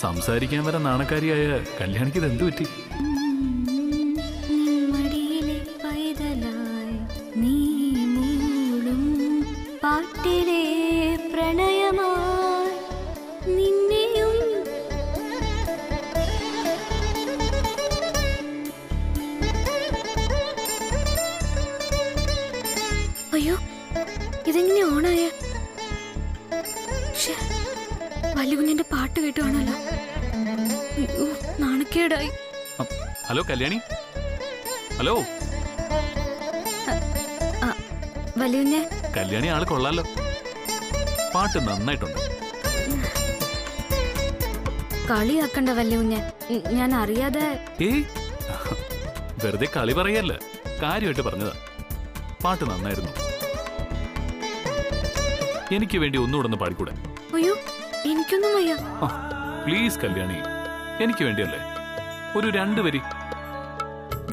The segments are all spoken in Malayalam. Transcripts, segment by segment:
സംസാരിക്കാൻ വരെ നാണക്കാരിയായ കല്യാണിക്ക് ഇത് എന്ത് പറ്റി? പാട്ടിലെ പ്രണയമായി നിന്നെയും അയ്യോ ഇതെങ്ങനെ ഓണായ? വല്ലുകുഞ്ഞിന്റെ പാട്ട് കേട്ടുവാണല്ലോ. നാണക്കേടായി. Hello Kalyani, hello. വല്യുഞ്ഞെ, കല്യാണി ആള് കൊള്ളാലോ, പാട്ട് നന്നായിട്ടുണ്ട്. കളിയാക്കണ്ട വല്യുഞ്ഞെ, ഞാൻ അറിയാതെ. വെറുതെ കളി പറയല്ല, കാര്യമായിട്ട് പറഞ്ഞതാ. പാട്ട് നന്നായിരുന്നു. എനിക്ക് വേണ്ടി ഒന്നുകൂടെ ഒന്ന് പാടിക്കൂടെ? അയ്യോ എനിക്കൊന്നും വയ്യ. പ്ലീസ് കല്യാണി, എനിക്ക് വേണ്ടിയല്ലേ, ഒരു 2 വരി.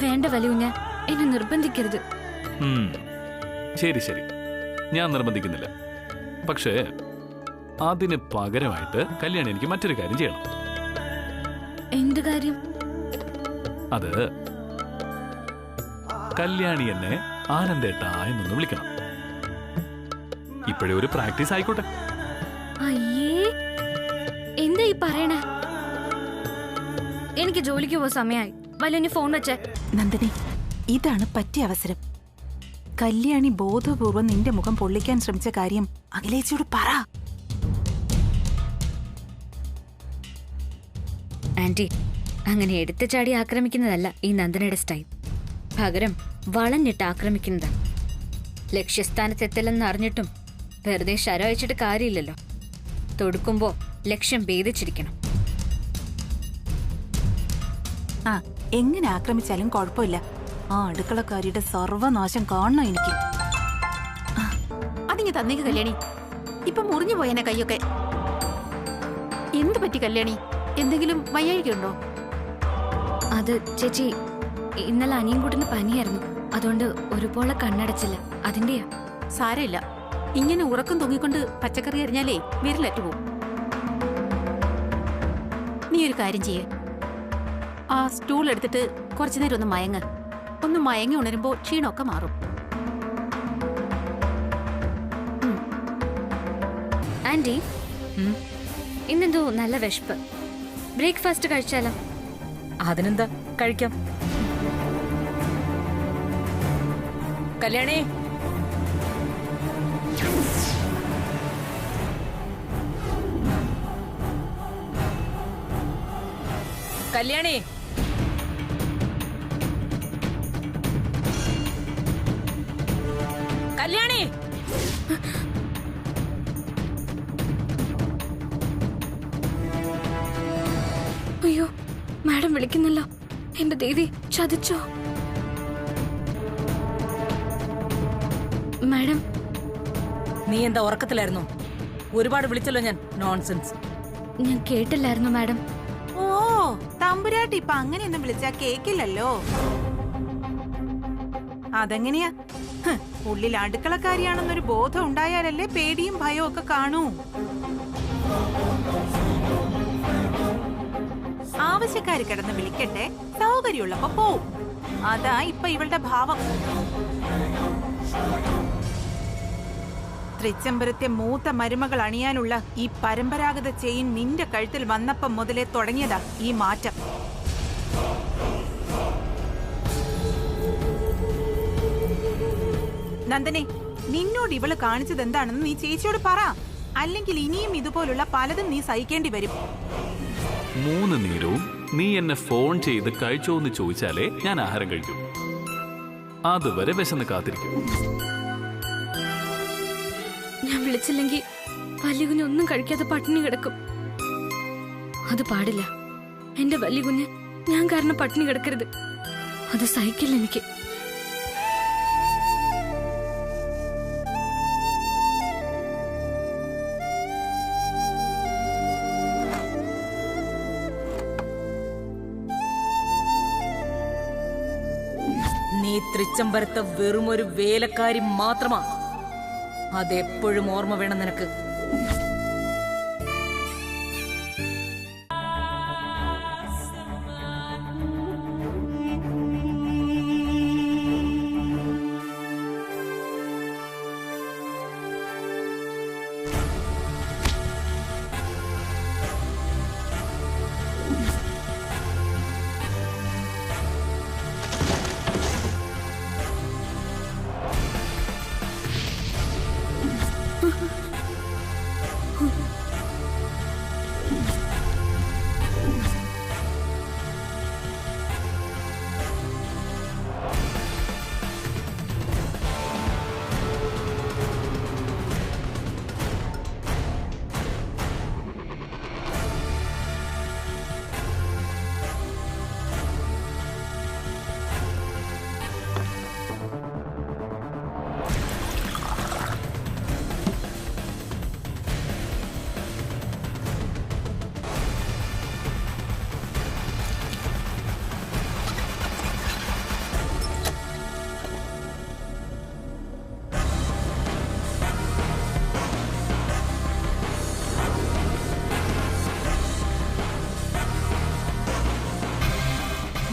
വേണ്ട വല്യുഞ്ഞെ, എന്നെ നിർബന്ധിക്കരുത്. ശരി ശരി, ഞാൻ നിർബന്ധിക്കുന്നില്ല. പക്ഷേ അതിന് പകരമായിട്ട് കല്യാണി എനിക്ക് മറ്റൊരു കാര്യം ചെയ്യണം. എന്ത് കാര്യം? അത് കല്യാണി എന്നെ ആനന്ദേട്ടാ എന്നൊന്ന് വിളിക്കണം. ഇപ്പോഴേ ഒരു പ്രാക്ടീസ് ആയിക്കോട്ടെ. അയ്യേ, എന്താ ഈ പറയണേ? എനിക്ക് ജോലിക്ക് പോ സമയമായി. വല്യുഞ്ഞ് ഫോൺ വെച്ചേ. നന്ദിനി, ഇതാണ് പറ്റിയ അവസരം. കല്യാണി ബോധപൂർവം നിന്റെ മുഖം പൊള്ളിക്കാൻ ശ്രമിച്ച കാര്യം അഖിലേച്ചിയോട് പറ. ആന്റി, അങ്ങനെ എടുത്തു ചാടി ആക്രമിക്കുന്നതല്ല ഈ നന്ദനയുടെ സ്റ്റൈൽ. പകരം വളഞ്ഞിട്ട് ആക്രമിക്കുന്നതാ. ലക്ഷ്യസ്ഥാനത്തെത്തില്ലെന്ന് അറിഞ്ഞിട്ടും വെറുതെ ശരവഴിച്ചിട്ട് കാര്യമില്ലല്ലോ. തൊടുക്കുമ്പോ ലക്ഷ്യം ഭേദിച്ചിരിക്കണം. ആ, എങ്ങനെ ആക്രമിച്ചാലും കുഴപ്പമില്ല. ആ അടുക്കളക്കാരിയുടെ സർവനാശം കാണണം എനിക്ക്. അതിങ്ങ് തന്നേക്ക് കല്യാണി. ഇപ്പൊ മുറിഞ്ഞു പോയെന്നെ കൈയൊക്കെ. എന്ത് പറ്റി കല്യാണി? എന്തെങ്കിലും വയ്യാഴികയുണ്ടോ? അത് ചേച്ചി, ഇന്നലെ അനിയൻകുട്ടിന് പനിയായിരുന്നു. അതുകൊണ്ട് ഒരുപോലെ കണ്ണടച്ചില്ല, അതിന്റെയാ. സാരമില്ല, ഇങ്ങനെ ഉറക്കം തൂങ്ങിക്കൊണ്ട് പച്ചക്കറി അരിഞ്ഞാലേ വിരലറ്റു പോവും. നീ ഒരു കാര്യം ചെയ്യേ, ആ സ്റ്റൂൾ എടുത്തിട്ട് കുറച്ചു നേരം ഒന്ന് മയങ്ങി ഉണരുമ്പോ ക്ഷീണമൊക്കെ മാറും. ആന്റി, ഇന്നെന്തോ നല്ല വിശപ്പ്. ബ്രേക്ക്ഫാസ്റ്റ് കഴിച്ചാലോ? അതിനെന്താ, കഴിക്കാം. കല്യാണി, കല്യാണി, കല്യാണി. അയ്യോ, മാഡം വിളിക്കുന്നല്ലോ. എന്റെ ദേവി, ചതിച്ചോ? മാഡം, നീ എന്താ ഉറക്കത്തിലായിരുന്നു? ഒരുപാട് വിളിച്ചല്ലോ ഞാൻ. നോൺസെൻസ്. ഞാൻ കേട്ടില്ലായിരുന്നു മാഡം. ഓ, തമ്പുരാട്ടി ഇപ്പൊ അങ്ങനെയൊന്നും വിളിച്ചാ കേക്കില്ലല്ലോ. അതെങ്ങനെയാ? ഉള്ളിൽ അടുക്കളക്കാരിയാണെന്നൊരു ബോധം ഉണ്ടായാലല്ലേ പേടിയും ഭയവും ഒക്കെ കാണൂ. ആവശ്യക്കാര് കിടന്ന് വിളിക്കട്ടെ, സൗകര്യമുള്ളപ്പോ പോവും. അതാ ഇപ്പൊ ഇവളുടെ ഭാവം. തൃച്ചംബരത്തെ മൂത്ത മരുമകൾ അണിയാനുള്ള ഈ പരമ്പരാഗത ചെയിൻ നിന്റെ കഴുത്തിൽ വന്നപ്പം മുതലേ തുടങ്ങിയതാ ഈ മാറ്റം. നന്ദനെ, നിന്നോട് ഇവള് കാണിച്ചത് എന്താണെന്ന് നീ ചേച്ചിയോട് പറ. അല്ലെങ്കിൽ ഇനിയും ഇതുപോലുള്ള പലതും നീ സഹിക്കേണ്ടി വരും. 3 നേരവും നീ എന്നെ ഫോൺ ചെയ്ത് കഴിച്ചോന്ന് ചോദിച്ചാലേ ഞാൻ ആഹാരം കഴിക്കൂ. അതുവരെ വിശന്ന് കാത്തിരിക്കും. ഞാൻ വിളിച്ചില്ലെങ്കിൽ വല്യകുഞ്ഞ് ഒന്നും കഴിക്കാതെ പട്ടിണി കിടക്കും. അത് പാടില്ല. എന്റെ വല്യകുഞ്ഞ് ഞാൻ കാരണം പട്ടിണി കിടക്കരുത്. അത് സഹിക്കില്ല എനിക്ക്. നീ തൃച്ചംബരത്തെ വെറുമൊരു വേലക്കാരി മാത്രമാ. അതെപ്പോഴും ഓർമ്മ വേണം നിനക്ക്.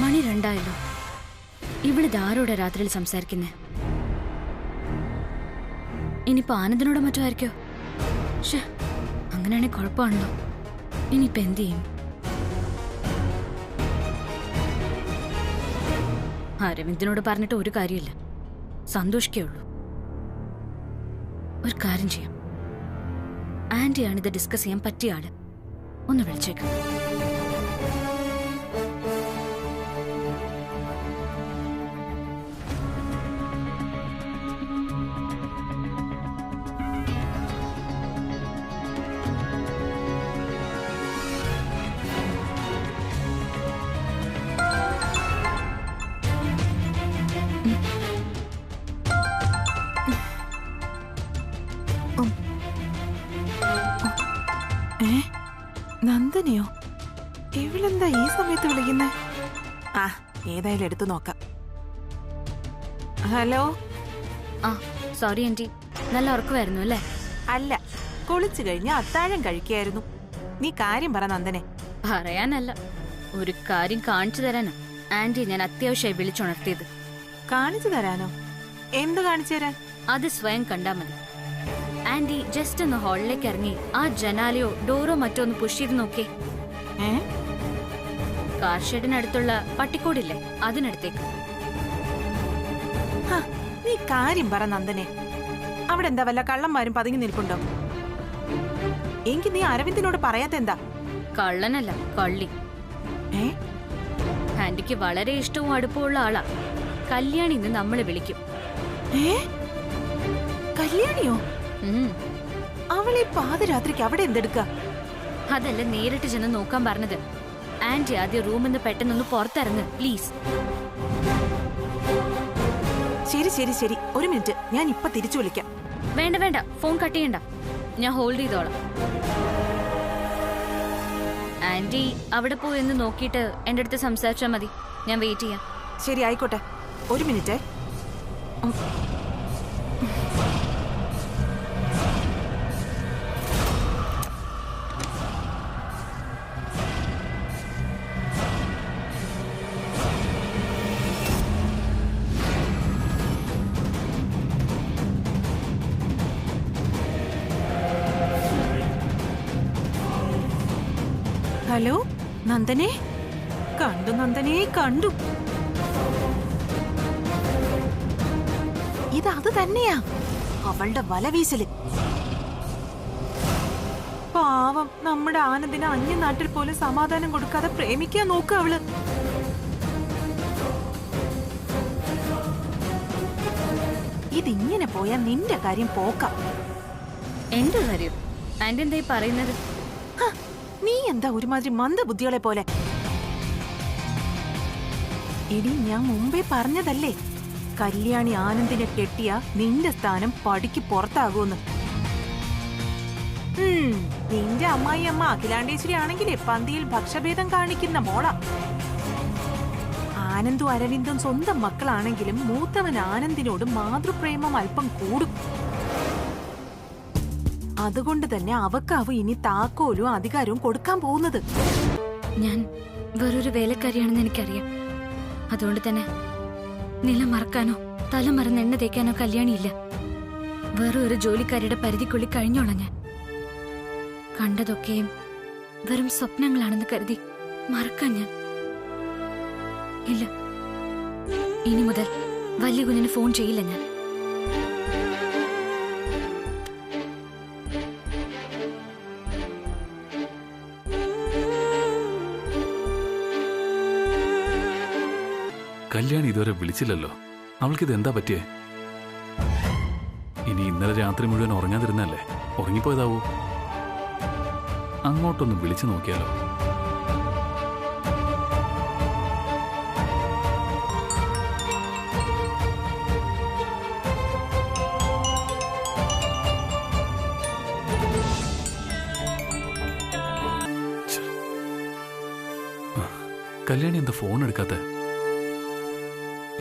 മണി 2 ഇവിടെ ആരോടെ രാത്രിയിൽ സംസാരിക്കുന്നേ? ഇനിയിപ്പോ ആനന്ദിനോട് മറ്റോ ആയിരിക്കോ? ഷേ, അങ്ങനെയാണെങ്കിൽ കുഴപ്പമാണല്ലോ. ഇനിയിപ്പോ എന്ത് ചെയ്യും? അരവിന്ദിനോട് പറഞ്ഞിട്ട് ഒരു കാര്യമില്ല, സന്തോഷിക്കുള്ളൂ. ഒരു കാര്യം ചെയ്യാം, ആന്റിയാണ് ഇത് ഡിസ്കസ് ചെയ്യാൻ പറ്റിയ ആള്. ഒന്ന് വിളിച്ചേക്കാം. നന്ദനെയോ? ഇവളെന്താ ഈ സമയത്ത് വിളിക്കുന്നേ? ആ, ഏതായാലും എടുത്തു നോക്കാം. ഹലോ. ആ, സോറി ആന്റി, നല്ല ഉറക്കമായിരുന്നു അല്ലേ? അല്ല, കുളിച്ചു കഴിഞ്ഞ് അത്താഴം കഴിക്കായിരുന്നു. നീ കാര്യം പറ നന്ദനെ. പറയാനല്ല, ഒരു കാര്യം കാണിച്ചു തരാനാ ആന്റി ഞാൻ അത്യാവശ്യമായി വിളിച്ചുണർത്തിയത്. കാണിച്ചു തരാനോ? എന്ത് കാണിച്ചു തരാൻ? അത് സ്വയം കണ്ടാ മതി. ആന്റി ജസ്റ്റ് ഒന്ന് ഹാളിലേക്ക് ഇറങ്ങി ആ ജനാലയോ ഡോറോ മറ്റോ ഒന്ന് പുഷ് ചെയ്ത് നോക്കേ. കാർ ഷെഡിനടുത്തുള്ള പട്ടിക്കോടില്ലേ, അതിനടുത്തേക്ക്. നീ കാര്യം പറ നന്ദനെ. അവിടെ എന്താ വല്ല കള്ളന്മാരും പതുങ്ങി നിൽപ്പുണ്ടോ? എങ്കിൽ നീ അരവിന്ദിനോട് പറയാത്ത എന്താ? കള്ളനല്ല, കള്ളി. ആന്റിക്ക് വളരെ ഇഷ്ടവും അടുപ്പമുള്ള ആളാ. കല്യാണി ഇന്ന് നമ്മളെ വിളിക്കും. കല്യാണിയോ? അവളെ പാതിരാത്രിക്ക് അവിടെ എന്തെടുക്ക? അതല്ല നേരിട്ട് ചെന്ന് നോക്കാൻ പറഞ്ഞത്. ആന്റി ആദ്യം റൂമിൽ നിന്ന് പെട്ടെന്നൊന്ന് പുറത്തിറങ്ങ് പ്ലീസ്. ശരി ശരി ശരി, ഒരു മിനിറ്റ്, ഞാൻ ഇപ്പൊ തിരിച്ചു വിളിക്കാം. വേണ്ട വേണ്ട, ഫോൺ കട്ട് ചെയ്യണ്ട, ഞാൻ ഹോൾഡ് ചെയ്തോളാം. ആന്റി അവിടെ പോയി എന്ന് നോക്കിയിട്ട് എന്റെ അടുത്ത് സംസാരിച്ചാൽ മതി, ഞാൻ വെയിറ്റ് ചെയ്യാം. ശരി ആയിക്കോട്ടെ, ഒരു മിനിറ്റ്. ഹലോ നന്ദനെ. കണ്ടു നന്ദനെ, കണ്ടു. ഇത് തന്നെയാ അവളുടെ വലവീശല്. പാവം, നമ്മുടെ ആനന്ദിന് അന്യനാട്ടിൽ പോലും സമാധാനം കൊടുക്കാതെ പ്രേമിക്കാൻ നോക്കുക അവള്. ഇതിങ്ങനെ പോയാ നിന്റെ കാര്യം പോക്കാം. എന്റെ കാര്യം ആന്റി എന്തായി പറയുന്നത്? നീ എന്താ ഒരുമാതിരി മന്ദബുദ്ധികളെ പോലെ? എടി, ഞാൻ മുമ്പേ പറഞ്ഞതല്ലേ, കല്യാണി ആനന്ദിനെ കെട്ടിയ നിന്റെ സ്ഥാനം പടിക്ക് പുറത്താകൂന്ന്. നിന്റെ അമ്മായിയമ്മ അഖിലാണ്ടേശ്വരി ആണെങ്കിലേ പന്തിയിൽ ഭക്ഷഭേദം കാണിക്കുന്ന മോള. ആനന്ദും അരവിന്ദും സ്വന്തം മക്കളാണെങ്കിലും മൂത്തവൻ ആനന്ദിനോട് മാതൃപ്രേമം അല്പം കൂടും. അതുകൊണ്ട് തന്നെ അവക്കാവ് ഇനി താക്കോലും അധികാരവും കൊടുക്കാൻ പോകുന്നത്. ഞാൻ വേറൊരു വേലക്കാരിയാണെന്ന് എനിക്കറിയാം. അതുകൊണ്ട് തന്നെ നില മറക്കാനോ തല മറന്ന് എണ്ണ തേക്കാനോ കല്യാണിയില്ല. വേറെ ഒരു ജോലിക്കാരിയുടെ പരിധിക്കുള്ളിൽ കഴിഞ്ഞോളാം ഞാൻ. കണ്ടതൊക്കെയും വെറും സ്വപ്നങ്ങളാണെന്ന് കരുതി മറക്കാൻ ഞാൻ ഇല്ല. ഇനി മുതൽ വലിയ കുഞ്ഞിന് ഫോൺ ചെയ്യില്ല ഞാൻ. കല്യാണി ഇതുവരെ വിളിച്ചില്ലല്ലോ. അവൾക്കിത് എന്താ പറ്റിയേ? ഇനി ഇന്നലെ രാത്രി മുഴുവൻ ഉറങ്ങാതിരുന്നല്ലേ? ഉറങ്ങിപ്പോയതാവൂ. അങ്ങോട്ടൊന്ന് വിളിച്ചു നോക്കിയാലോ? കല്യാണി എന്താ ഫോൺ എടുക്കാത്ത?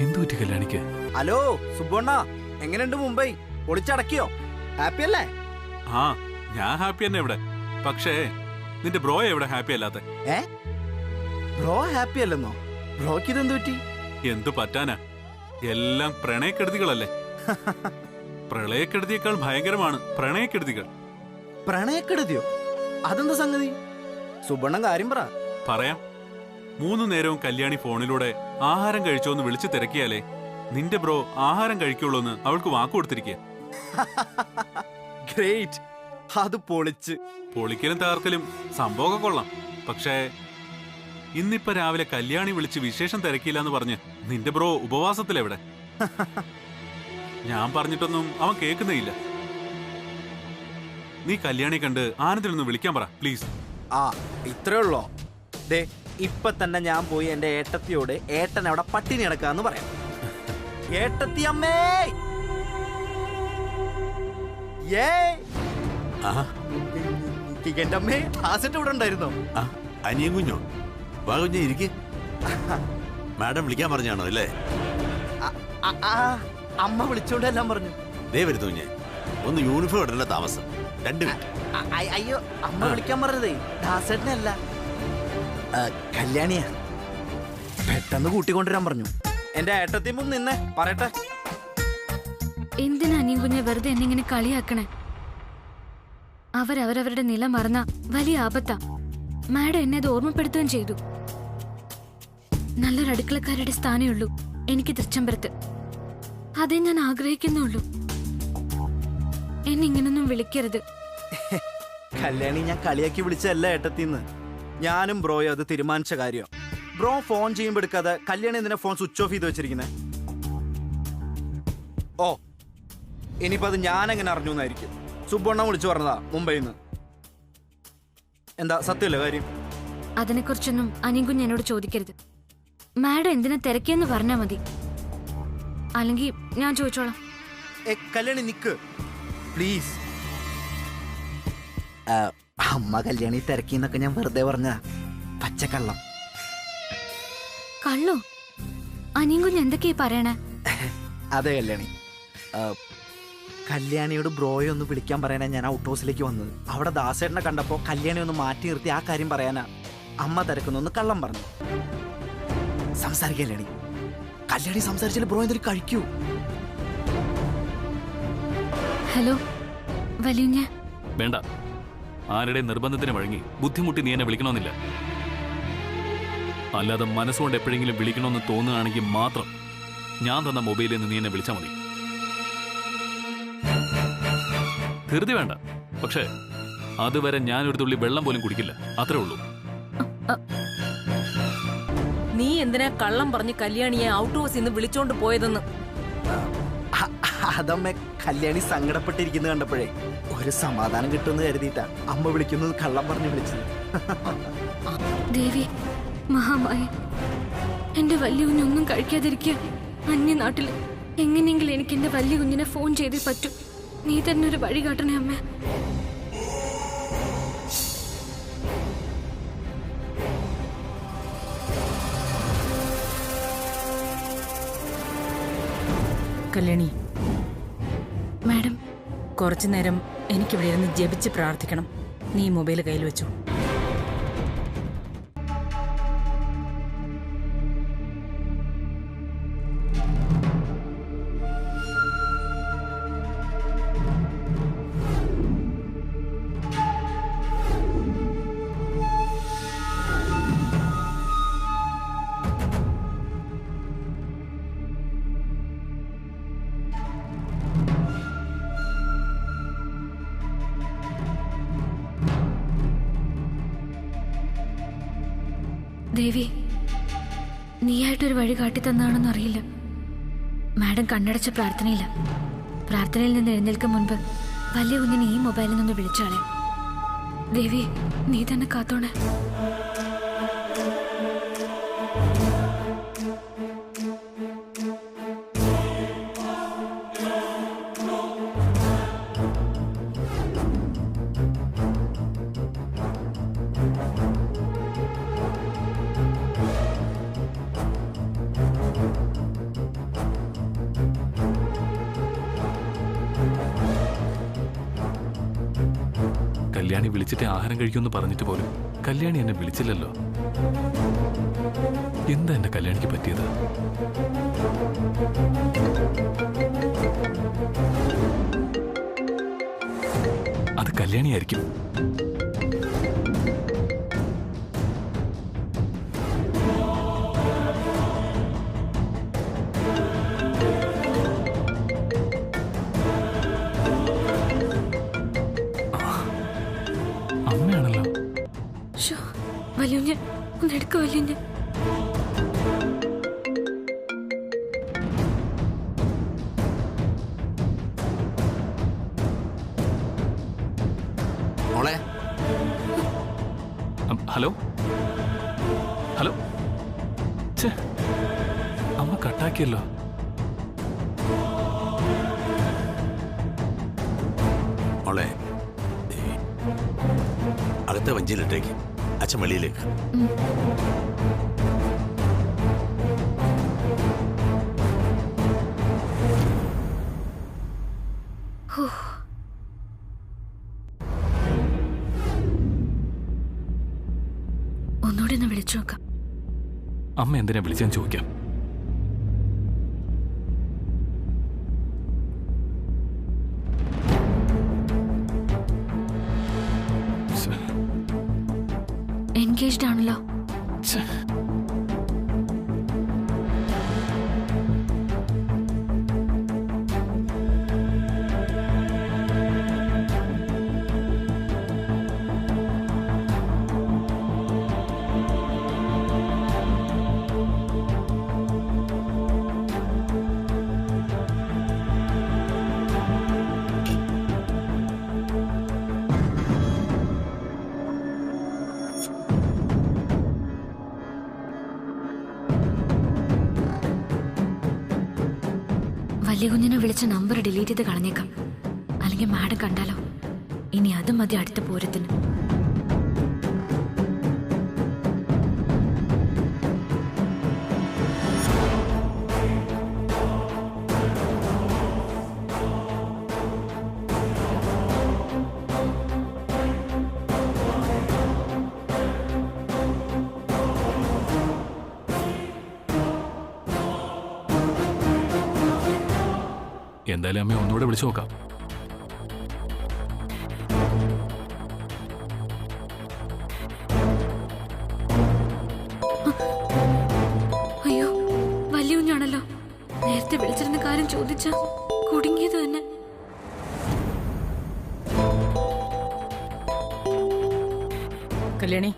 എന്തു പറ്റി കല്യാണിക്ക്? ഹലോ സുബ്ബണ്ണ, എങ്ങനെയുണ്ട് മുംബൈ? പൊളിച്ചടക്കിയോ? ഹാപ്പി അല്ലേ? ആ, ഞാൻ ഹാപ്പി തന്നെ ഇവിടെ. പക്ഷേ നിന്റെ ബ്രോ എവിടെ ഹാപ്പി അല്ലാത്ത? Bro happy അല്ലെന്നോ? ബ്രോക്ക് ഇതെന്ത് പറ്റി? എന്തു പറ്റാനാ, എല്ലാം പ്രണയക്കെടുതികളല്ലേ. പ്രളയക്കെടുതിയേക്കാൾ ഭയങ്കരമാണ് പ്രണയക്കെടുതികൾ. പ്രണയക്കെടുതിയോ? അതെന്താ സംഗതി? സുബണ്ണൻ കാര്യം പറ. പറയാം. 3 നേരവും കല്യാണി ഫോണിലൂടെ ആഹാരം കഴിച്ചോന്ന് വിളിച്ചു തിരക്കിയാലേ നിന്റെ ബ്രോ ആഹാരം കഴിക്കുള്ളൂന്ന് അവൾക്ക് വാക്കു കൊടുത്തിരിക്കുക. ഗ്രേറ്റ്. അത് പൊളിച്ച്. പൊളിക്കലും തകർക്കലും സംഭവമൊക്കെ കൊള്ളാം. പക്ഷേ ഇന്നിപ്പോ രാവിലെ കല്യാണി വിളിച്ച് വിശേഷം തിരക്കില്ല എന്ന് പറഞ്ഞ് നിന്റെ ബ്രോ ഉപവാസത്തിലെവിടെ? ഞാൻ പറഞ്ഞിട്ടൊന്നും അവൻ കേൾക്കുന്നേയില്ല. നീ കല്യാണി കണ്ട് ആനന്ദിനൊന്ന് വിളിക്കാൻ പറ പ്ലീസ്. ആ ഇത്രേ ഉള്ളോ? ദേ ഇപ്പൊ തന്നെ ഞാൻ പോയി എന്റെ ഏട്ടത്തിയോട് ഏട്ടൻ അവിടെ പട്ടിണി കിടക്കാന്ന് പറയാം. ഏട്ടത്തി അമ്മേ, എന്റെ അമ്മേ, ആസറ്റ് ഇവിടെ ഉണ്ടായിരുന്നോ? അനിയൻ കുഞ്ഞോ? വാ കുഞ്ഞെ ഇരിക്ക്. മാഡം വിളിക്കാൻ പറഞ്ഞാണോ അല്ലേ? അമ്മ വിളിച്ചോണ്ട് എല്ലാം പറഞ്ഞു. ദേ വരുന്നു കുഞ്ഞെ, ഒന്ന് യൂണിഫോം ഇടേണ്ട താമസം. 2 മിനിറ്റ്. അയ്യോ, അമ്മ വിളിക്കാൻ പറഞ്ഞതേ ദാസേട്ടനല്ല, കല്യാണിയാ. പെട്ടെന്ന് കൂട്ടിക്കൊണ്ടുവരാൻ പറഞ്ഞു. എന്റെ ഏട്ടത്തി മുമ്പ് നിന്നേ പറയട്ടെ. എന്തിനാ അനിയും കുഞ്ഞെ വെറുതെ എന്നെ ഇങ്ങനെ കളിയാക്കണേ? അവരവരുടെ നില മറന്ന വലിയ ആപത്താ. മാഡം എന്നെ അത് ഓർമ്മപ്പെടുത്തുകയും ചെയ്തു. നല്ലൊരു അടുക്കളക്കാരുടെ സ്ഥാനേ ഉള്ളൂ എനിക്ക് തൃച്ചംബരത്ത്. അതേ ഞാൻ ആഗ്രഹിക്കുന്നുള്ളൂ. എന്നെ ഇങ്ങനൊന്നും വിളിക്കരുത്. കല്യാണി, ഞാൻ കളിയാക്കി വിളിച്ചല്ല ഏട്ടത്തിന്ന്. ഞാനും ബ്രോയും അത് തീരുമാനിച്ച കാര്യം. ബ്രോ ഫോൺ ചെയ്യുമ്പോ എടുക്കാതെ കല്യാണി എന്തിനാ ഫോൺ സ്വിച്ച് ഓഫ് ചെയ്ത് വെച്ചിരിക്കുന്നേ? ഓ, ഇനിയിപ്പോ അത് ഞാൻ എങ്ങനെ അറിഞ്ഞു എന്നായിരിക്കും. സുബ്ബണ്ണ വിളിച്ചു പറഞ്ഞതാ മുംബൈയിൽ നിന്ന്. എന്താ സത്യമല്ലേ കാര്യം? അതിനെക്കുറിച്ചൊന്നും അനിയും കുഞ്ഞ് എന്നോട് ചോദിക്കരുത്. മാഡം എന്തിനാ തിരക്കിയെന്ന് പറഞ്ഞാ മതി, അല്ലെങ്കിൽ ഞാൻ ചോദിച്ചോളാം. കല്യാണി നിക്ക് പ്ലീസ്. അമ്മ കല്യാണി തിരക്കിന്നൊക്കെ ഞാൻ വെറുതെ പറഞ്ഞ പച്ചക്കള്ളം. കള്ളോ? അനിയും കുഞ്ഞ് എന്തൊക്കെയാ പറയണേ? അതെ കല്യാണി, കല്യാണിയോട് ബ്രോയെ ഒന്ന് വിളിക്കാൻ പറയാനാ ഞാൻ ഔട്ട് ഹൗസിലേക്ക് വന്നത്. അവിടെ ദാസേട്ടനെ കണ്ടപ്പോ കല്യാണി ഒന്ന് മാറ്റി നിർത്തി ആ കാര്യം പറയാനാ അമ്മ തിരക്കുന്നൊന്ന് കള്ളം പറഞ്ഞു. സംസാരിക്കല്യാണി. കല്യാണി സംസാരിച്ചാൽ ബ്രോ എന്തൊരു കഴിക്കൂ. ഹലോ വലിയ. വേണ്ട, ആരുടെ നിർബന്ധത്തിന് വഴങ്ങി ബുദ്ധിമുട്ടി നീ എന്നെ വിളിക്കണമെന്നില്ല. അല്ലാതെ മനസ്സുകൊണ്ട് എപ്പോഴെങ്കിലും വിളിക്കണമെന്ന് തോന്നുകയാണെങ്കിൽ മാത്രം ഞാൻ തന്ന മൊബൈലിൽ നിന്ന് നീ എന്നെ വിളിച്ചാൽ മതി. ധൃതി വേണ്ട, പക്ഷേ അതുവരെ ഞാനൊരു തുള്ളി വെള്ളം പോലും കുടിക്കില്ല, അത്രേ ഉള്ളൂ. നീ എന്തിനാ കള്ളം പറഞ്ഞ് കല്യാണിയെ ഔട്ട് ഹൗസിൽ നിന്ന് വിളിച്ചോണ്ട് പോയതെന്ന്? അതമ്മ കല്യാണി സങ്കടപ്പെട്ടിരിക്കുന്നത് കണ്ടപ്പോഴേ ഒരു സമാധാനം കിട്ടുമെന്ന് കരുതിയിട്ടാ അമ്മ വിളിക്കുന്നത് കള്ളം പറഞ്ഞു വിളിച്ചത്. ദേവി മഹാമായ, എന്റെ വലിയ കുഞ്ഞൊന്നും കഴിക്കാതിരിക്കുക. അന്യനാട്ടില് എങ്ങനെയെങ്കിലും എനിക്ക് എന്റെ വലിയ കുഞ്ഞിനെ ഫോൺ ചെയ്തേ പറ്റൂ. നീ തന്നെ ഒരു വഴി കാട്ടണേ അമ്മ. കല്യാണി, മാഡം, കുറച്ചു നേരം എനിക്കിവിടെ ഇരുന്ന് ജപിച്ച് പ്രാർത്ഥിക്കണം. നീ മൊബൈൽ കയ്യിൽ വെച്ചു. ദേവി, നീയായിട്ടൊരു വഴി കാട്ടിത്തന്നാണെന്ന് അറിയില്ല. മാഡം കണ്ണടച്ച പ്രാർത്ഥനയില്ല. പ്രാർത്ഥനയിൽ നിന്ന് എഴുന്നേൽക്കും മുൻപ് വലിയ കുഞ്ഞിനെ ഈ മൊബൈലിൽ നിന്ന് വിളിച്ചാളെ. ദേവി, നീ തന്നെ കാത്തോണേ. കല്യാണി വിളിച്ചിട്ട് ആഹാരം കഴിക്കുമെന്ന് പറഞ്ഞിട്ട് പോലും കല്യാണി എന്നെ വിളിച്ചില്ലല്ലോ. എന്താ എന്റെ കല്യാണിക്ക് പറ്റിയത്? അത് കല്യാണിയായിരിക്കും. അമ്മയാണല്ലോ. വലിയ ഒന്ന് എടുക്കോ വലിയ. മോളെ, ഹലോ ഹലോ. ഛേ, അമ്മ കട്ടാക്കിയല്ലോ. മോളെ, അകത്തെ വഞ്ചിയിലിട്ടേക്ക്, അച്ഛൻ വെളിയിലേക്ക്. ഒന്നുകൂടി ഒന്ന് വിളിച്ചു നോക്കാം. അമ്മ എന്തിനാ വിളിച്ചെന്ന് ചോദിക്കാം. എൻഗേജ്ഡ് ആണല്ലോ. വലിയ കുഞ്ഞിനെ വിളിച്ച നമ്പർ ഡിലീറ്റ് ചെയ്ത് കളഞ്ഞേക്കാം. അല്ലെങ്കിൽ മാഡം കണ്ടാലോ. ഇനി അത് മതി അടുത്ത പൂരത്തിന്. എന്തായാലും അമ്മ ഒന്നുകൂടെ വിളിച്ചു നോക്കാം. അയ്യോ, വലിയ കുഞ്ഞാണല്ലോ. നേരത്തെ വിളിച്ചിരുന്ന കാര്യം ചോദിച്ച കുടുങ്ങിയത് തന്നെ. കല്യാണി,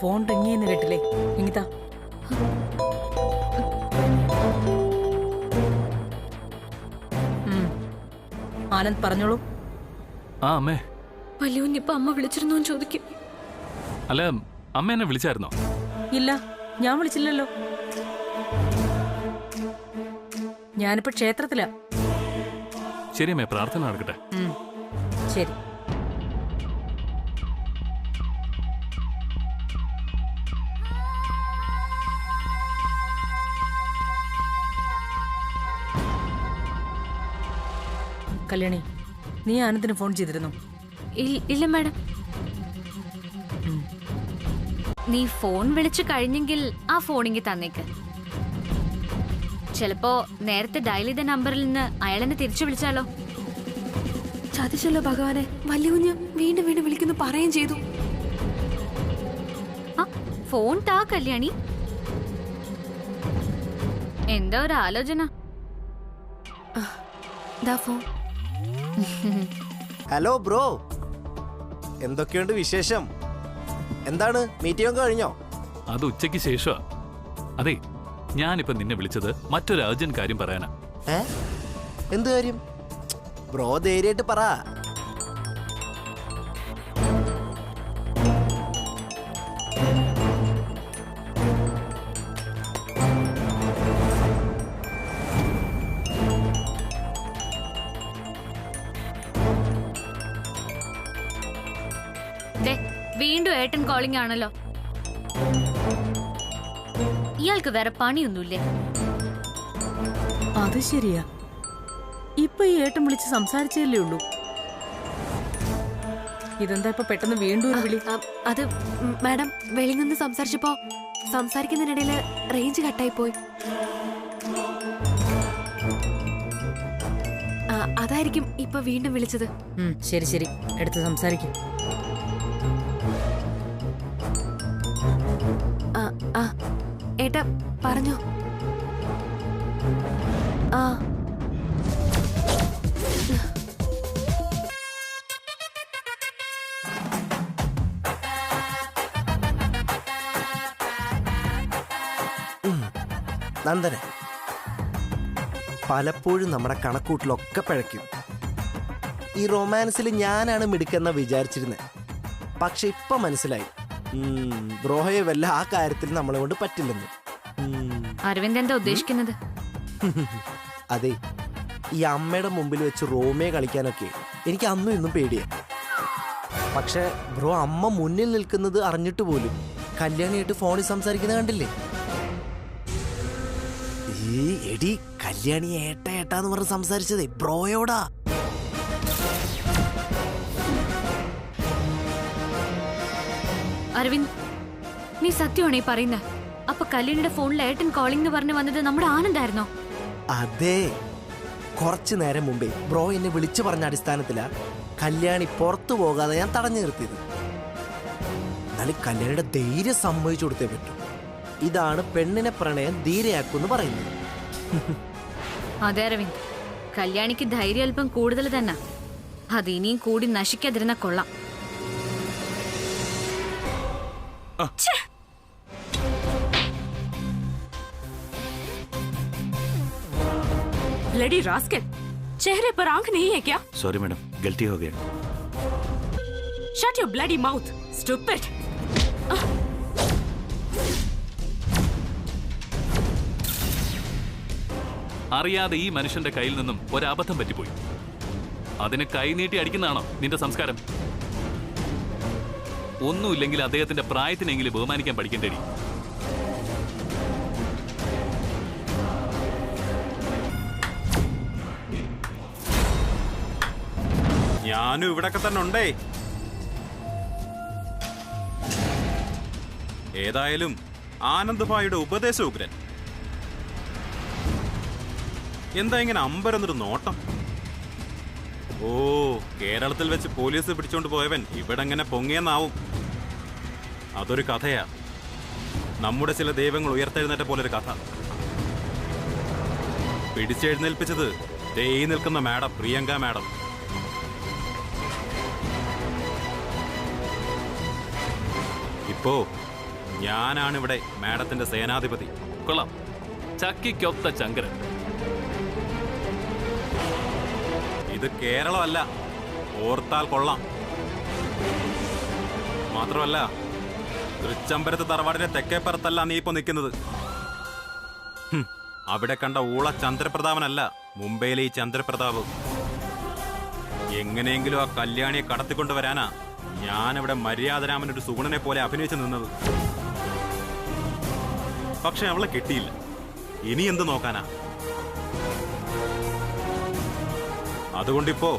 ഫോൺ റിങ്ങിയെന്ന് കേട്ടില്ലേ? ഇങ്ങിതാ. ആനന്ദ് പറഞ്ഞോളൂ. ആ അമ്മേ. വലിയ കുഞ്ഞിപ്പോ അമ്മ വിളിച്ചിരുന്നോ ചോദിക്കും. അല്ല, അമ്മ എന്നെ വിളിച്ചായിരുന്നോ? ഇല്ല, ഞാൻ വിളിച്ചില്ലല്ലോ. ഞാനിപ്പോ ക്ഷേത്രത്തിലാ. ശരി അമ്മേ, പ്രാർത്ഥന നടക്കട്ടെ. ശരി. കല്യാണി, നീ ആനന്ദിന് ഫോൺ ചെയ്തിരുന്നു? ഇല്ല മാഡം. നീ ഫോൺ വിളിച്ചു കഴിഞ്ഞെങ്കിൽ ആ ഫോണിങ്ങി തന്നേക്ക്. ചിലപ്പോ നേരത്തെ ഡയൽ ചെയ്ത നമ്പറിൽ നിന്ന് അയാളെന്നെ തിരിച്ചു വിളിച്ചാലോ. ചതിച്ചല്ലോ ഭഗവാനെ. വലിയ കുഞ്ഞ് വീണ്ടും വീണ്ടും വിളിക്കുന്നു പറയുകയും ചെയ്തു. ആ ഫോൺ താ കല്യാണി. എന്താ ഒരു ആലോചന? ഫോൺ. ഹലോ ബ്രോ, എന്തൊക്കെയുണ്ട് വിശേഷം? എന്താണ് മീറ്റിംഗ് കഴിഞ്ഞോ? അത് ഉച്ചയ്ക്ക് ശേഷമാ. അതെ, ഞാനിപ്പോ നിന്നെ വിളിച്ചത് മറ്റൊരു അർജന്റ് കാര്യം പറയാനാ. എന്ത് കാര്യം ബ്രോ? ധൈര്യമായിട്ട് പറ. വീണ്ടും ഏട്ടൻ കോളിംഗ് ആണല്ലോ. ഇയാൾക്ക് വേറെ പണിയൊന്നുമില്ലേ? അത് ശരിയാ. ഇപ്പൊ ഈ ഏട്ടൻ വിളിച്ച് സംസാരിച്ചല്ലേ ഉള്ളൂ. ഇതെന്താ ഇപ്പൊ പെട്ടെന്ന് വീണ്ടും ഒരു വിളി? അത് മാഡം വെളിയിൽ നിന്ന് സംസാരിച്ചപ്പോ സംസാരിക്കുന്നതിനിടയില് റേഞ്ച് കട്ടായി പോയി. അതായിരിക്കും ഇപ്പൊ വീണ്ടും വിളിച്ചത്. ശരി ശരി, എടുത്ത് സംസാരിക്കും. ഏട്ടാ പറഞ്ഞോ. നന്ദന, പലപ്പോഴും നമ്മുടെ കണക്കൂട്ടിലൊക്കെ പിഴയ്ക്കും. ഈ റൊമാൻസിൽ ഞാനാണ് മിടുക്കെന്ന വിചാരിച്ചിരുന്നത്. പക്ഷെ ഇപ്പൊ മനസ്സിലായി, ബ്രോഹയെ വല്ല ആ കാര്യത്തിൽ നമ്മളെ കൊണ്ട് പറ്റില്ലെന്ന്. അരവിന്ദ് എന്താ ഉദ്ദേശിക്കുന്നത്? അതെ, ഈ അമ്മയുടെ മുമ്പിൽ വെച്ച് റോമയെ കളിക്കാനൊക്കെ എനിക്ക് അന്നും ഇന്നും പേടിയാ. പക്ഷെ ബ്രോ അമ്മ മുന്നിൽ നിൽക്കുന്നത് അറിഞ്ഞിട്ട് പോലും കല്യാണിയായിട്ട് ഫോണിൽ സംസാരിക്കുന്നത് കണ്ടില്ലേ? ഈ എടി, കല്യാണി ഏട്ടാന്ന് പറഞ്ഞ് സംസാരിച്ചതേ ബ്രോയോടാ. അരവിന്ദ്, നീ സത്യമാണോ ഈ പറയുന്നത്? അപ്പൊ കല്യാണിയുടെ ഫോണിൽ ഏട്ടൻ കോളിംഗ് എന്ന് പറഞ്ഞു വന്നത് നമ്മുടെ ആനന്ദായിരുന്നോ? അതെ, കുറച്ചു നേരം മുമ്പേ ബ്രോ എന്നെ വിളിച്ചു പറഞ്ഞ അടിസ്ഥാനത്തിലാ കല്യാണി പുറത്തു പോകാതെ ഞാൻ തടഞ്ഞു നിർത്തിയത്. എന്നാലും കല്യാണിയുടെ ധൈര്യം സമ്മതിച്ചു കൊടുത്തേ പറ്റൂ. ഇതാണ് പെണ്ണിനെ പ്രണയം ധീരയാക്കുമെന്ന് പറയുന്നത്. അതെ അരവിന്ദ്, കല്യാണിക്ക് ധൈര്യം അല്പം കൂടുതൽ തന്നെ. അത് ഇനിയും കൂടി നശിക്കാതിരുന്ന കൊള്ളാം. ब्लडी रास्कल, चेहरे पर आंख नहीं है क्या? सॉरी मैडम, गलती हो गया. Shut your bloody mouth, stupid. അറിയാതെ ഈ മനുഷ്യന്റെ കയ്യിൽ നിന്നും ഒരബദ്ധം പറ്റിപ്പോയി. അതിന് കൈനീട്ടി അടിക്കുന്നതാണോ നിന്റെ സംസ്കാരം? ഒന്നുമില്ലെങ്കിൽ അദ്ദേഹത്തിന്റെ പ്രായത്തിനെങ്കിലും ബഹുമാനിക്കാൻ പഠിക്കേണ്ടടി. ഞാനും ഇവിടൊക്കെ തന്നെ ഉണ്ടേ. ഏതായാലും ആനന്ദ് ഭായിയുടെ ഉപദേശം ഉഗ്രൻ. എന്താ ഇങ്ങനെ അമ്പരന്നൊരു നോട്ടം? ഓ, കേരളത്തിൽ വെച്ച് പോലീസ് പിടിച്ചോണ്ട് പോയവൻ ഇവിടെ എങ്ങനെ പൊങ്ങിയെന്നാവും. അതൊരു കഥയാ. നമ്മുടെ ചില ദൈവങ്ങൾ ഉയർത്തെഴുന്നേറ്റ പോലൊരു കഥ. പിടിച്ചെഴുന്നേൽപ്പിച്ചത് ദേ ഈ നിൽക്കുന്ന മാഡം, പ്രിയങ്ക മാഡം. ഇപ്പോ ഞാനാണിവിടെ മാഡത്തിന്റെ സേനാധിപതി. കൊള്ളാം, ചക്കിക്കൊത്ത ചങ്കരൻ. ഇത് കേരളമല്ല, ഓർത്താൽ കൊള്ളാം. മാത്രമല്ല, തൃച്ചംബരത്ത് തറവാടിന്റെ തെക്കേപ്പുറത്തല്ല നീ ഇപ്പൊ നിൽക്കുന്നത്. അവിടെ കണ്ട ഊള ചന്ദ്രപ്രതാപനല്ല മുംബൈയിലെ ഈ ചന്ദ്രപ്രതാപ്. എങ്ങനെയെങ്കിലും ആ കല്യാണിയെ കടത്തിക്കൊണ്ടുവരാനാ ഞാനിവിടെ മര്യാദരാമനൊരു സുഗുണനെ പോലെ അഭിനയിച്ചു നിന്നത്. പക്ഷെ അവളെ കിട്ടിയില്ല. ഇനി എന്ത് നോക്കാനാ? അതുകൊണ്ടിപ്പോ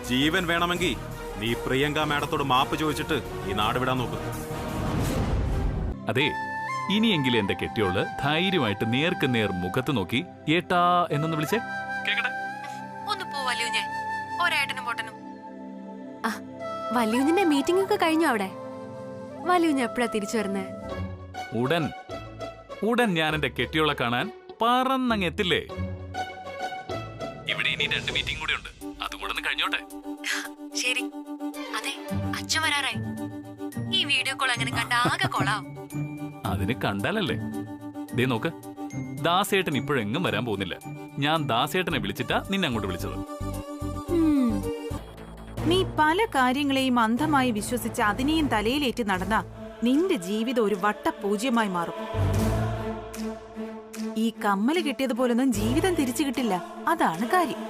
ജീവൻ വേണമെങ്കിൽ നീ പ്രിയങ്ക മാഡത്തോട് മാപ്പ് ചോദിച്ചിട്ട് ഈ നാട് വിടാൻ നോക്ക്. അതെ, ഇനിയെങ്കിലും എന്റെ കെട്ടിയോള് ധൈര്യമായിട്ട് നേർക്ക് നേർ മുഖത്ത് നോക്കി ഏട്ടാ എന്നൊന്ന് വിളിച്ചേ കേക്കട്ടെ. ഒന്ന് പോ വല്യൂഞ്ഞെ, ഒരേട്ടനും പൊട്ടനും. വല്യൂഞ്ഞിന്റെ മീറ്റിംഗ് ഒക്കെ കഴിഞ്ഞു അവിടെ? വല്യൂഞ്ഞ് എപ്പോഴാ തിരിച്ചു വരുന്നേ? ഉടൻ ഞാൻ എന്റെ കെട്ടിയോളെ കാണാൻ പറന്നങ്ങ് എത്തില്ലേ. ഇവിടെ ഇനി 2 മീറ്റിംഗ് കൂടി ഉണ്ട്, അതും കൂടെ ഒന്ന് കഴിഞ്ഞോട്ടെ. ശരി. അതെ, അച്ഛൻ വരാറായി. ഈ വീഡിയോ കോൾ അങ്ങനെ കണ്ട ആകെ കൊള്ളാം. അതിന് കണ്ടാലല്ലേ. ദേ നോക്ക്, ദാസേട്ടൻ ഇപ്പോഴെങ്ങും വരാൻ പോകുന്നില്ല. ഞാൻ ദാസേട്ടനെ വിളിച്ചിട്ടാ നിന്നെ അങ്ങോട്ട് വിളിച്ചത്. നീ പല കാര്യങ്ങളെയും അന്ധമായി വിശ്വസിച്ച് അതിനെയും തലയിലേറ്റ് നടന്ന നിന്റെ ജീവിതം ഒരു വട്ടപൂജ്യമായി മാറും. ഈ കമ്മല് കിട്ടിയതുപോലൊന്നും ജീവിതം തിരിച്ചു കിട്ടില്ല, അതാണ് കാര്യം.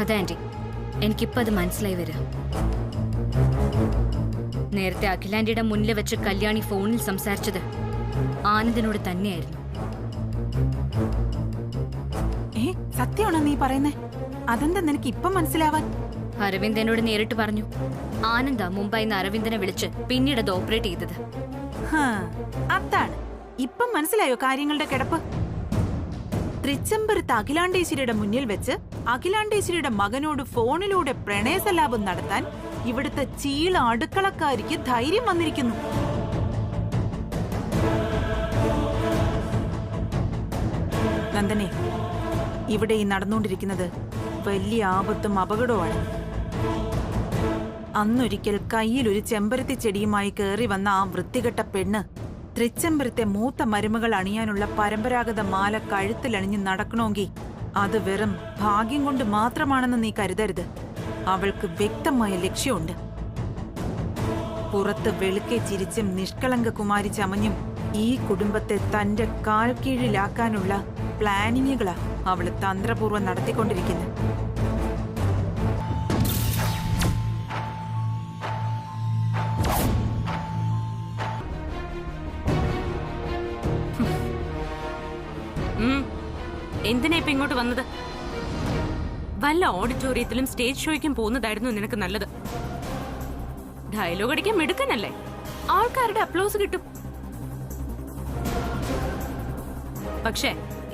അതെ ആന്റി, എനിക്കിപ്പോ അത് മനസ്സിലായി വരാം. നേരത്തെ അഖിലാന്റിയുടെ മുന്നിൽ വെച്ച് കല്യാണി ഫോണിൽ സംസാരിച്ചത് ആനന്ദിനോട് തന്നെയായിരുന്നു. സത്യമാണോ നീ പറയുന്നേ? അതെന്താ നിനക്ക് ഇപ്പം മനസ്സിലാവാൻ? അരവിന്ദ് എന്നോട് നേരിട്ട് പറഞ്ഞു. ആനന്ദ മുംബൈന്ന് അരവിന്ദനെ വിളിച്ച് പിന്നീട് അത് ഓപ്പറേറ്റ് ചെയ്തത്. ഹാ, അതാണ് ഇപ്പം മനസ്സിലായോ കാര്യങ്ങളുടെ കിടപ്പ്. തൃച്ചംബരത്ത് അഖിലാണ്ടേശ്വരിയുടെ മുന്നിൽ വെച്ച് അഖിലാണ്ടേശ്വരിയുടെ മകനോട് ഫോണിലൂടെ പ്രണയസലാപം നടത്താൻ ഇവിടുത്തെ ചീള അടുക്കളക്കാരിക്ക് ധൈര്യം വന്നിരിക്കുന്നു. നന്ദനെ, ഇവിടെ ഈ നടന്നുകൊണ്ടിരിക്കുന്നത് വലിയ ആപത്തും അപകടവുമാണ്. അന്നൊരിക്കൽ കയ്യിൽ ഒരു ചെമ്പരത്തി ചെടിയുമായി കയറി വന്ന ആ വൃത്തികെട്ട പെണ്ണ് തൃച്ചംബരത്തെ മൂത്ത മരുമകൾ അണിയാനുള്ള പരമ്പരാഗത മാല കഴുത്തിലണിഞ്ഞ് നടക്കണമെങ്കിൽ അത് വെറും ഭാഗ്യം കൊണ്ട് മാത്രമാണെന്ന് നീ കരുതരുത്. അവൾക്ക് വ്യക്തമായ ലക്ഷ്യമുണ്ട്. പുറത്ത് വെളുക്കെ ചിരിച്ചും നിഷ്കളങ്ക കുമാരി ചമഞ്ഞും ഈ കുടുംബത്തെ തന്റെ കാൽ കീഴിലാക്കാനുള്ള പ്ലാനിങ്ങുകളാ അവള് തന്ത്രപൂർവ്വം നടത്തിക്കൊണ്ടിരിക്കുന്നത്. എന്തിനാ ഇപ്പൊ ഇങ്ങോട്ട് വന്നത്? വല്ല ഓഡിറ്റോറിയത്തിലും സ്റ്റേജ് ഷോയ്ക്കും പോകുന്നതായിരുന്നു നിനക്ക് നല്ലത്. ഡയലോഗ് അടിക്കാൻ മിടുക്കനല്ലേ, ആൾക്കാരുടെ അപ്ലോസ് കിട്ടും. പക്ഷേ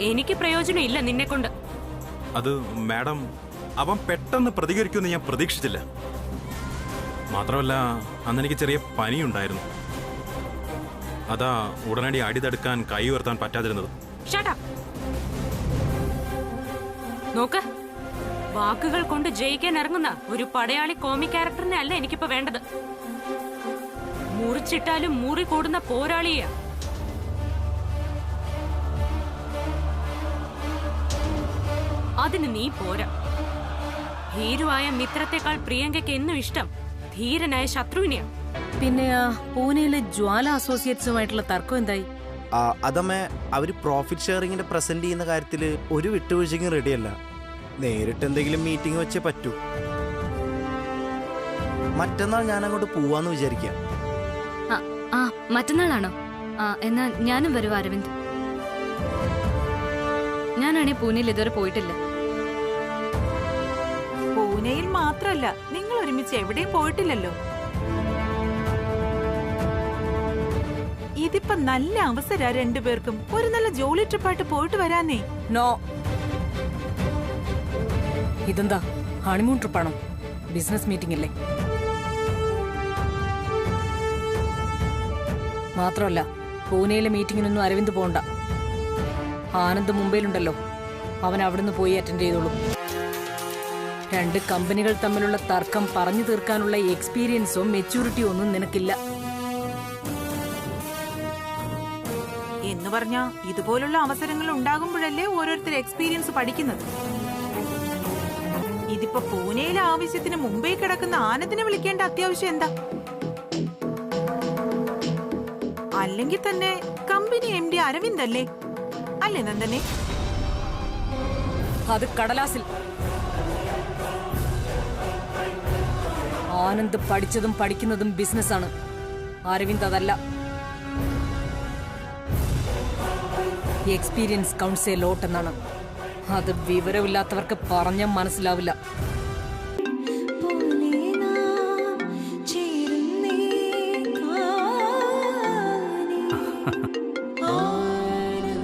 എനിക്ക് പ്രയോജനം ഇല്ല നിന്നെ കൊണ്ട്. അത് മാഡം, അവൻ പെട്ടെന്ന് പ്രതികരിക്കുമെന്ന് ഞാൻ പ്രതീക്ഷിച്ചില്ല. മാത്രമല്ല അന്ന് എനിക്ക് ചെറിയ പനിയുണ്ടായിരുന്നു. അതാ ഉടനടി അടി തടുക്കാൻ കൈ ഉയർത്താൻ പറ്റാതിരുന്നത്. നോക്ക്, വാക്കുകൾ കൊണ്ട് ജയിക്കാൻ ഇറങ്ങുന്ന ഒരു പടയാളി കോമിക് ക്യാരക്ടറിനെ അല്ല എനിക്കിപ്പോ വേണ്ടത്. മുറിച്ചിട്ടാലും മുറി കൂടുന്ന പോരാളിയാ. അതിന് നീ പോരാ. ഭീരുവായ മിത്രത്തെക്കാൾ പ്രിയങ്കയ്ക്ക് എന്നും ഇഷ്ടം ധീരനായ ശത്രുവിനെയാ. പിന്നെ പൂനെയിലെ ജ്വാല അസോസിയേറ്റ്സുമായിട്ടുള്ള തർക്കം എന്തായി? അതമ്മേ, അവര് പ്രോഫിറ്റ് ഷെയറിങ്ങിന്റെ പ്രസന്റ് ചെയ്യുന്ന കാര്യത്തില് ഒരു വിട്ടുവീഴ്ചയ്ക്കും റെഡിയല്ല. നേരിട്ട് എന്തെങ്കിലും മീറ്റിംഗ് വെച്ചേ പറ്റൂ. മറ്റന്നാൾ ഞാൻ അങ്ങോട്ട് പോവാന്ന് വിചാരിക്കാം. മറ്റന്നാളാണോ? എന്നാ ഞാനും വരും അരവിന്ദ്. ഞാനാണെ പൂനെയിൽ ഇതുവരെ പോയിട്ടില്ല. പൂനെയിൽ മാത്രല്ല, നിങ്ങൾ ഒരുമിച്ച് എവിടെയും പോയിട്ടില്ലല്ലോ. ഇതിപ്പോ നല്ല അവസര രണ്ടുപേർക്കും ഒരു നല്ല ജോലി ട്രിപ്പായിട്ട് പോയിട്ട് വരാന്നേ. നോ, ഇതെന്താ ഹണിമൂൺ ട്രിപ്പാണോ? ബിസിനസ് മീറ്റിംഗ് അല്ലേ? മാത്രമല്ല പൂനെയിലെ മീറ്റിങ്ങിനൊന്നും അരവിന്ദ് പോണ്ട. ആനന്ദ് മുംബൈയിലുണ്ടല്ലോ, അവൻ അവിടുന്ന് പോയി അറ്റൻഡ് ചെയ്തോളൂ. രണ്ട് കമ്പനികൾ തമ്മിലുള്ള തർക്കം പറഞ്ഞു തീർക്കാനുള്ള എക്സ്പീരിയൻസോ മെച്യൂരിറ്റിയോ ഒന്നും നിനക്കില്ല. എന്ന് പറഞ്ഞാ ഇതുപോലുള്ള അവസരങ്ങൾ ഉണ്ടാകുമ്പോഴല്ലേ ഓരോരുത്തർ എക്സ്പീരിയൻസ് പഠിക്കുന്നത്. ഇതിപ്പോ പൂനെയിലെ ആവശ്യത്തിന് മുംബൈ കിടക്കുന്ന ആനന്ദിനെ വിളിക്കേണ്ട അത്യാവശ്യം എന്താ? അല്ലെങ്കിൽ തന്നെ കമ്പനി MD അരവിന്ദ് അല്ലേ നന്ദനെ? അത് കടലാസിൽ. ആനന്ദ് പഠിച്ചതും പഠിക്കുന്നതും ബിസിനസ്സാണ്. അരവിന്ദ് അതല്ല. എക്സ്പീരിയൻസ് കൗണ്ട്സ് എ ലോട്ട് എന്നാണ്. അത് വിവരമില്ലാത്തവർക്ക് പറഞ്ഞാൽ മനസ്സിലാവില്ല.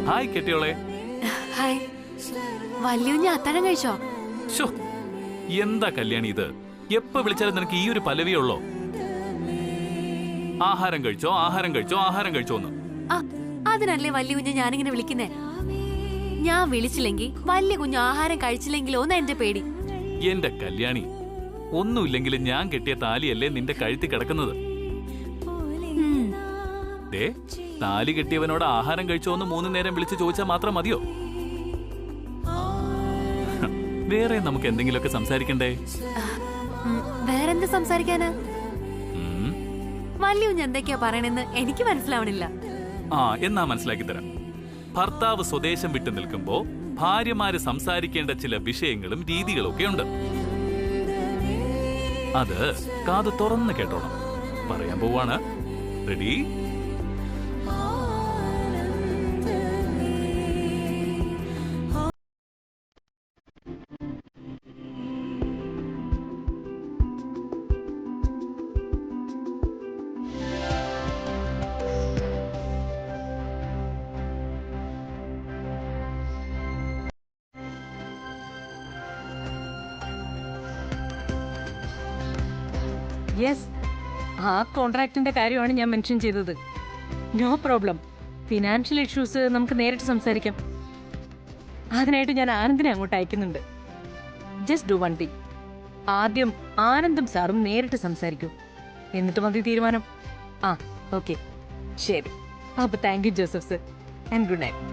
ഹായ് കെട്ടിയോളെ. ഹായ്. വല്യുഞ്ഞ അത്താഴം കഴിച്ചോ? എന്താ കല്യാണി ഇത്? എപ്പോ വിളിച്ചാലും നിനക്ക് ഈ ഒരു പല്ലവിയേ ഉള്ളോ? ആഹാരം കഴിച്ചോ, ആഹാരം കഴിച്ചോ, ആഹാരം കഴിച്ചോന്ന്. അതിനല്ലേ വല്യ കുഞ്ഞ് ഞാനിങ്ങനെ വിളിക്കുന്നേ. ഞാൻ വിളിച്ചില്ലെങ്കിൽ വല്യ കുഞ്ഞ് ആഹാരം കഴിച്ചില്ലെങ്കിലോ എന്ന് എന്റെ പേടി. എന്റെ കല്യാണി, ഒന്നുമില്ലെങ്കിലും ഞാൻ കെട്ടിയ താലിയല്ലേ നിന്റെ കഴുത്തി കിടക്കുന്നത്. താലി കെട്ടിയവനോട് ആഹാരം കഴിച്ചോന്ന് 3 നേരം വിളിച്ചു ചോദിച്ചാൽ മാത്രം മതിയോ? വേറെ നമുക്ക് എന്തെങ്കിലുമൊക്കെ സംസാരിക്കണ്ടേ? വേറെന്ത് സംസാരിക്കാന്? വല്യ കുഞ്ഞ് എന്തൊക്കെയാ പറയണെന്ന് എനിക്ക് മനസ്സിലാവണില്ല. എന്നാ മനസ്സിലാക്കി തരാം. ഭർത്താവ് സ്വദേശം വിട്ടു നിൽക്കുമ്പോ ഭാര്യമാര് സംസാരിക്കേണ്ട ചില വിഷയങ്ങളും രീതികളും ഒക്കെ ഉണ്ട്. അത് കാത് തുറന്ന് കേട്ടോണം. പറയാൻ പോവാണ്. റെഡി? യെസ്, ആ കോൺട്രാക്ടിന്റെ കാര്യമാണ് ഞാൻ മെൻഷൻ ചെയ്തത്. No problem. ഫിനാൻഷ്യൽ ഇഷ്യൂസ് നമുക്ക് നേരിട്ട് സംസാരിക്കാം. അതിനായിട്ട് ഞാൻ ആനന്ദിനെ അങ്ങോട്ട് അയക്കുന്നുണ്ട്. Just do one thing. ആദ്യം ആനന്ദും സാറും നേരിട്ട് സംസാരിക്കൂ, എന്നിട്ട് മതി തീരുമാനം. ആ ഓക്കെ, ശരി. അപ്പൊ thank you Joseph sir, and good night.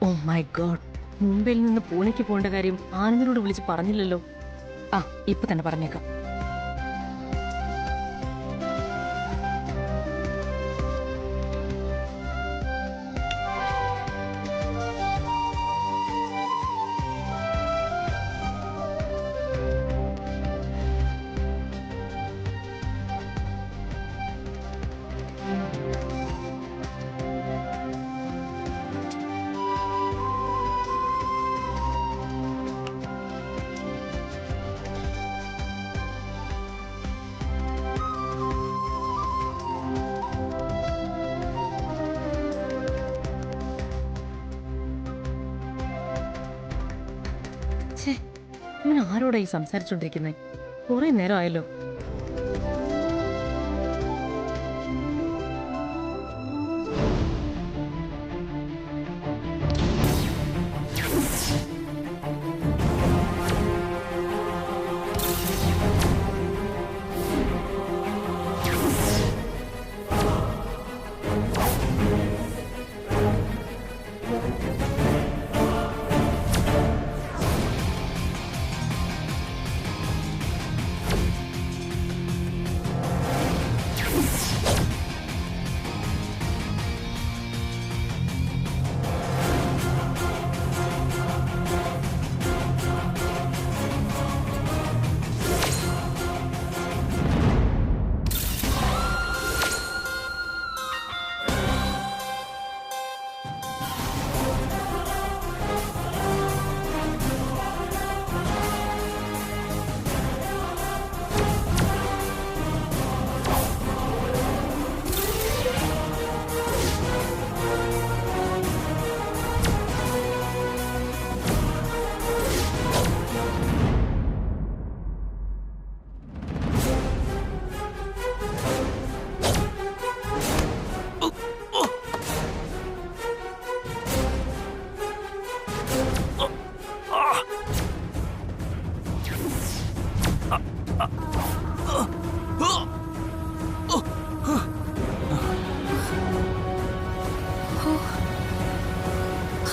Oh my God, മുംബൈയിൽ നിന്ന് പൂനെക്ക് പോകേണ്ട കാര്യം ആനന്ദിനോട് വിളിച്ച് പറഞ്ഞില്ലല്ലോ. ആ ഇപ്പൊ തന്നെ പറഞ്ഞേക്കാം. ഇവൻ ആരോടായി സംസാരിച്ചോണ്ടിരിക്കുന്നത്? കുറെ നേരം ആയല്ലോ.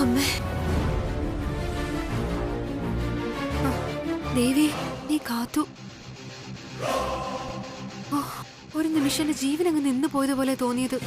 അമ്മേ, ദേവി നീ കാത്തു. ഒരു നിമിഷം എന്റെ ജീവൻ അങ്ങ് നിന്നു പോയതുപോലെ തോന്നിയത്.